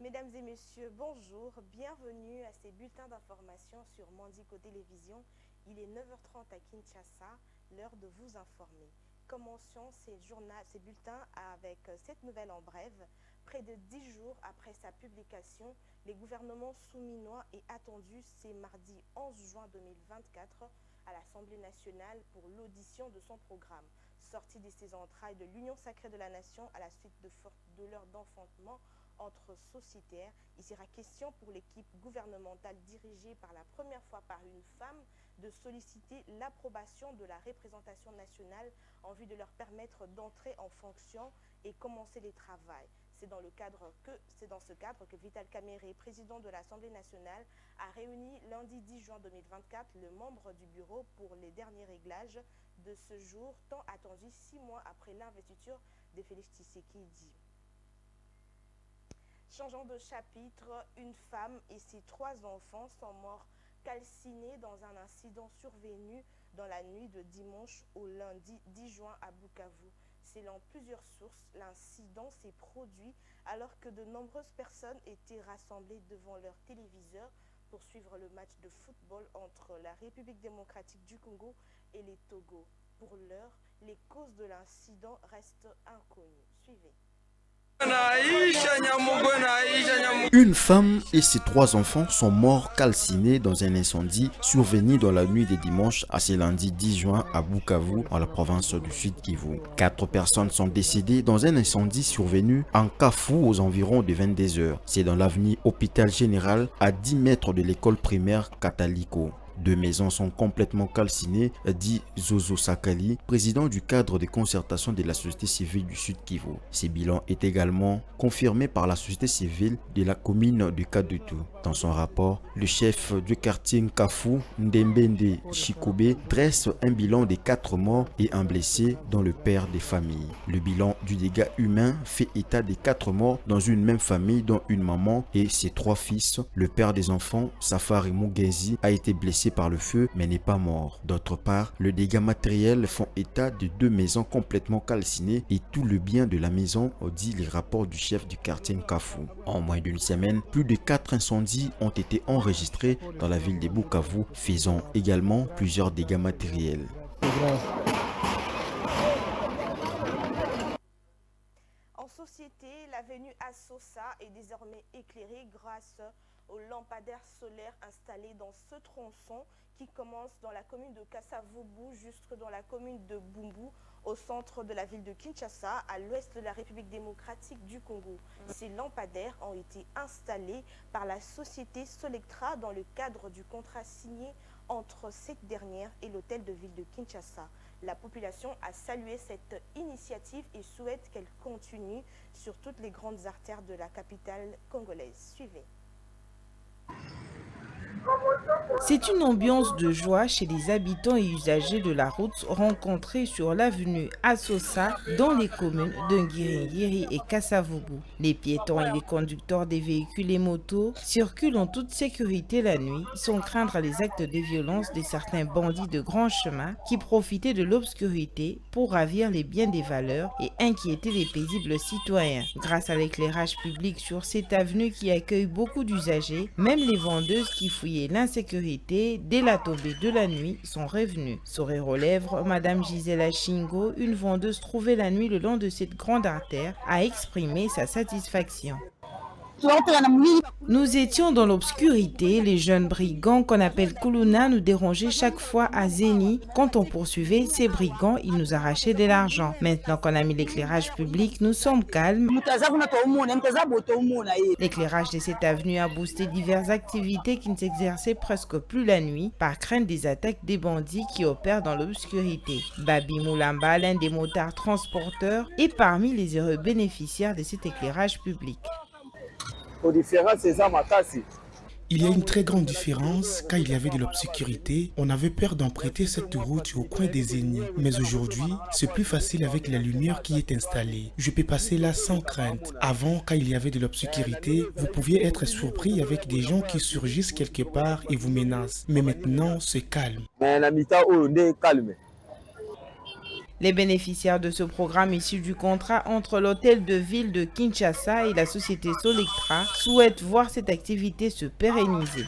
Mesdames et messieurs, bonjour, bienvenue à ces bulletins d'information sur Mandico Télévision. Il est 9h30 à Kinshasa, l'heure de vous informer. Commençons ces bulletins avec cette nouvelle en brève. Près de 10 jours après sa publication, le gouvernement souminois est attendu ce mardi 11 juin 2024 à l'Assemblée nationale pour l'audition de son programme. Sorti de ses entrailles de l'Union sacrée de la nation à la suite de l'heure d'enfantement entre sociétaires, il sera question pour l'équipe gouvernementale dirigée par la première fois par une femme de solliciter l'approbation de la représentation nationale en vue de leur permettre d'entrer en fonction et commencer les travaux. C'est dans ce cadre que Vital Kamerhe, président de l'Assemblée nationale, a réuni lundi 10 juin 2024 le membre du bureau pour les derniers réglages de ce jour, tant attendu 6 mois après l'investiture de Félix Tshisekedi. Changeant de chapitre, une femme et ses 3 enfants sont morts calcinés dans un incident survenu dans la nuit de dimanche au lundi 10 juin à Bukavu. Selon plusieurs sources, l'incident s'est produit alors que de nombreuses personnes étaient rassemblées devant leur téléviseur pour suivre le match de football entre la République démocratique du Congo et les Togo. Pour l'heure, les causes de l'incident restent inconnues. Suivez. Une femme et ses 3 enfants sont morts calcinés dans un incendie survenu dans la nuit de dimanche à ce lundi 10 juin à Bukavu, dans la province du Sud Kivu. 4 personnes sont décédées dans un incendie survenu en Kafu aux environs de 22 heures. C'est dans l'avenue Hôpital Général à 10 mètres de l'école primaire Kataliko. 2 maisons sont complètement calcinées, dit Zozo Sakali, président du cadre de concertation de la société civile du Sud Kivu. Ce bilan est également confirmé par la société civile de la commune de Kadutu. Dans son rapport, le chef du quartier Nkafu, Ndembende Chikobe, dresse un bilan de 4 morts et un blessé, dont le père des familles. Le bilan du dégât humain fait état de 4 morts dans une même famille, dont une maman et ses 3 fils. Le père des enfants, Safari Mugenzi, a été blessé par le feu mais n'est pas mort. D'autre part, le dégât matériel font état de 2 maisons complètement calcinées et tout le bien de la maison, dit les rapports du chef du quartier Nkafu. En moins d'une semaine, plus de 4 incendies ont été enregistrés dans la ville de Bukavu, faisant également plusieurs dégâts matériels. En société, l'avenue Assosa est désormais éclairée grâce aux lampadaires solaires installés dans ce tronçon qui commence dans la commune de Kasavubu jusque dans la commune de Bumbu au centre de la ville de Kinshasa à l'ouest de la République démocratique du Congo. Ces lampadaires ont été installés par la société Solectra dans le cadre du contrat signé entre cette dernière et l'hôtel de ville de Kinshasa. La population a salué cette initiative et souhaite qu'elle continue sur toutes les grandes artères de la capitale congolaise. Suivez. C'est une ambiance de joie chez les habitants et usagers de la route rencontrés sur l'avenue Assosa dans les communes de Ngiringiri et Kasavubu. Les piétons et les conducteurs des véhicules et motos circulent en toute sécurité la nuit sans craindre les actes de violence de certains bandits de grand chemin qui profitaient de l'obscurité pour ravir les biens des valeurs et inquiéter les paisibles citoyens. Grâce à l'éclairage public sur cette avenue qui accueille beaucoup d'usagers, même les vendeuses qui fouillaient l'insécurité dès la tombée de la nuit sont revenus. Sourire aux lèvres, Madame Gisela Shingo, une vendeuse trouvée la nuit le long de cette grande artère, a exprimé sa satisfaction. Nous étions dans l'obscurité, les jeunes brigands qu'on appelle Kuluna nous dérangeaient chaque fois à Zeni. Quand on poursuivait ces brigands, ils nous arrachaient de l'argent. Maintenant qu'on a mis l'éclairage public, nous sommes calmes. L'éclairage de cette avenue a boosté diverses activités qui ne s'exerçaient presque plus la nuit par crainte des attaques des bandits qui opèrent dans l'obscurité. Babi Moulamba, l'un des motards transporteurs, est parmi les heureux bénéficiaires de cet éclairage public. Il y a une très grande différence. Quand il y avait de l'obscurité, on avait peur d'emprunter cette route au coin des ennemis. Mais aujourd'hui, c'est plus facile avec la lumière qui est installée. Je peux passer là sans crainte. Avant, quand il y avait de l'obscurité, vous pouviez être surpris avec des gens qui surgissent quelque part et vous menacent. Mais maintenant, c'est calme. Les bénéficiaires de ce programme issu du contrat entre l'hôtel de ville de Kinshasa et la société Solectra souhaitent voir cette activité se pérenniser.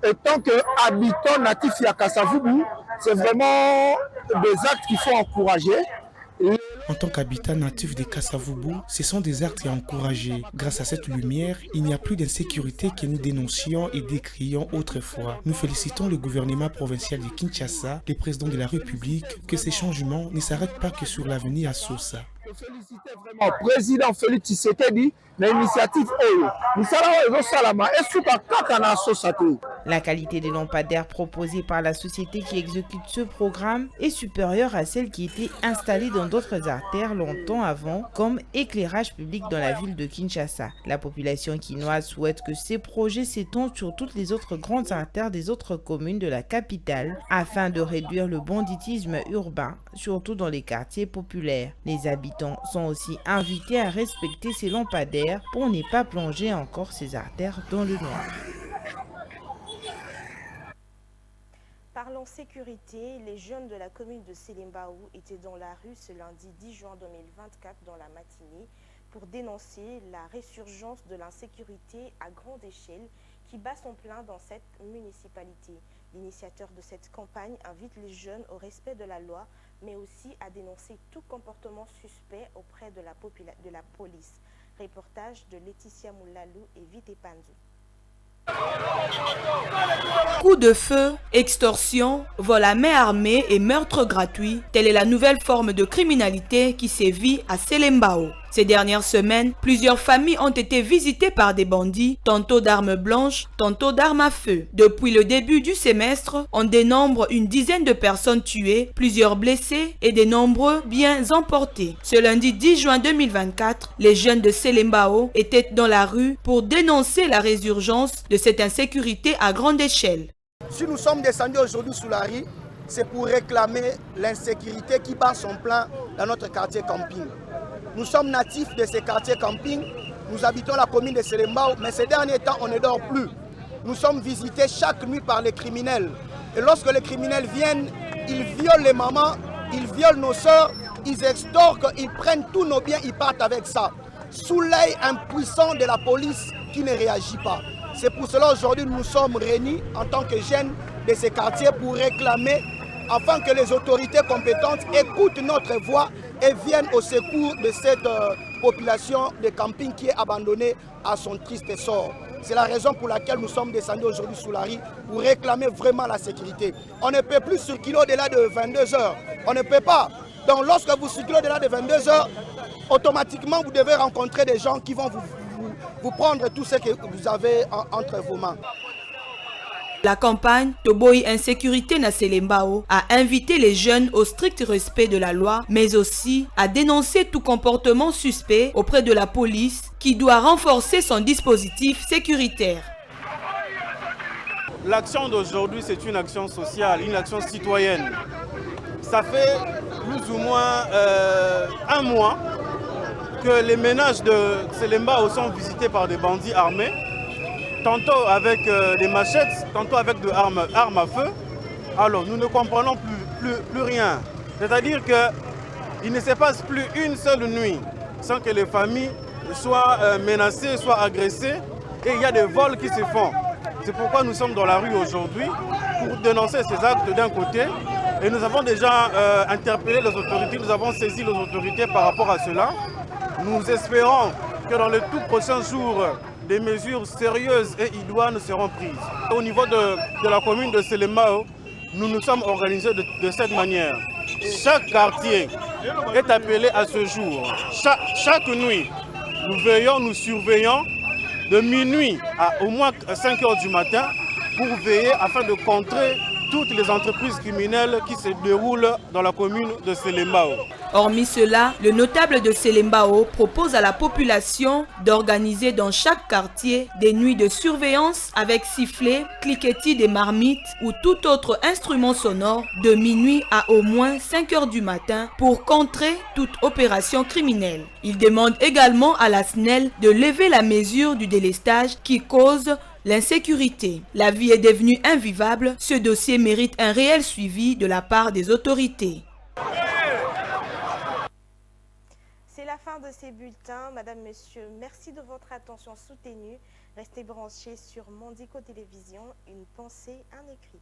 Et tant qu'habitants natifs à Kasavubu, c'est vraiment des actes qu'il faut encourager. En tant qu'habitat natif de Kasavubu, ce sont des actes à encourager. Grâce à cette lumière, il n'y a plus d'insécurité que nous dénoncions et décrions autrefois. Nous félicitons le gouvernement provincial de Kinshasa, le président de la République, que ces changements ne s'arrêtent pas que sur l'avenir à Sosa. Féliciter vraiment le président Félix Tshisekedi l'initiative Oyo. La qualité des lampadaires proposés par la société qui exécute ce programme est supérieure à celle qui était installée dans d'autres artères longtemps avant, comme éclairage public dans la ville de Kinshasa. La population quinoise souhaite que ces projets s'étendent sur toutes les autres grandes artères des autres communes de la capitale afin de réduire le banditisme urbain, surtout dans les quartiers populaires. Les habitants sont aussi invités à respecter ces lampadaires pour ne pas plonger encore ces artères dans le noir. Parlons sécurité, les jeunes de la commune de Selembaou étaient dans la rue ce lundi 10 juin 2024 dans la matinée pour dénoncer la résurgence de l'insécurité à grande échelle qui bat son plein dans cette municipalité. L'initiateur de cette campagne invite les jeunes au respect de la loi, mais aussi à dénoncer tout comportement suspect auprès de la police. Reportage de Laetitia Moulalou et Vite Panzou. Coup de feu, extorsion, vol à main armée et meurtre gratuit, telle est la nouvelle forme de criminalité qui sévit à Selembao. Ces dernières semaines, plusieurs familles ont été visitées par des bandits, tantôt d'armes blanches, tantôt d'armes à feu. Depuis le début du semestre, on dénombre une dizaine de personnes tuées, plusieurs blessés et de nombreux biens emportés. Ce lundi 10 juin 2024, les jeunes de Selembao étaient dans la rue pour dénoncer la résurgence de cette insécurité à grande échelle. Si nous sommes descendus aujourd'hui sous la rue, c'est pour réclamer l'insécurité qui bat son plein dans notre quartier camping. Nous sommes natifs de ces quartiers camping, nous habitons la commune de Selembao, mais ces derniers temps, on ne dort plus. Nous sommes visités chaque nuit par les criminels. Et lorsque les criminels viennent, ils violent les mamans, ils violent nos sœurs, ils extorquent, ils prennent tous nos biens, ils partent avec ça. Sous l'œil impuissant de la police qui ne réagit pas. C'est pour cela aujourd'hui nous sommes réunis en tant que jeunes de ces quartiers pour réclamer afin que les autorités compétentes écoutent notre voix et viennent au secours de cette population de camping qui est abandonnée à son triste sort. C'est la raison pour laquelle nous sommes descendus aujourd'hui sous la rue pour réclamer vraiment la sécurité. On ne peut plus circuler au-delà de 22 heures. On ne peut pas. Donc lorsque vous circulez au-delà de 22 heures, automatiquement vous devez rencontrer des gens qui vont vous prendre tout ce que vous avez entre vos mains. La campagne Toboy Insécurité na Selembao a invité les jeunes au strict respect de la loi, mais aussi à dénoncer tout comportement suspect auprès de la police qui doit renforcer son dispositif sécuritaire. L'action d'aujourd'hui, c'est une action sociale, une action citoyenne. Ça fait plus ou moins un mois que les ménages de Selembao sont visités par des bandits armés, tantôt avec des machettes, tantôt avec des armes à feu. Alors nous ne comprenons plus rien. C'est-à-dire qu'il ne se passe plus une seule nuit sans que les familles soient menacées, soient agressées. Et il y a des vols qui se font. C'est pourquoi nous sommes dans la rue aujourd'hui pour dénoncer ces actes d'un côté. Et nous avons déjà interpellé les autorités, nous avons saisi les autorités par rapport à cela. Nous espérons que dans les tout prochains jours, des mesures sérieuses et idoines seront prises. Au niveau de la commune de Selembao, nous nous sommes organisés de cette manière. Chaque quartier est appelé à ce jour. Chaque nuit, nous surveillons de minuit à au moins 5 h du matin pour veiller afin de contrer toutes les entreprises criminelles qui se déroulent dans la commune de Selembao. Hormis cela, le notable de Selembao propose à la population d'organiser dans chaque quartier des nuits de surveillance avec sifflets, cliquetis des marmites ou tout autre instrument sonore de minuit à au moins 5 h du matin pour contrer toute opération criminelle. Il demande également à la SNEL de lever la mesure du délestage qui cause l'insécurité. La vie est devenue invivable. Ce dossier mérite un réel suivi de la part des autorités. fin de ces bulletins. Madame, Monsieur, merci de votre attention soutenue. Restez branchés sur Mondico Télévision. Une pensée, un écrit.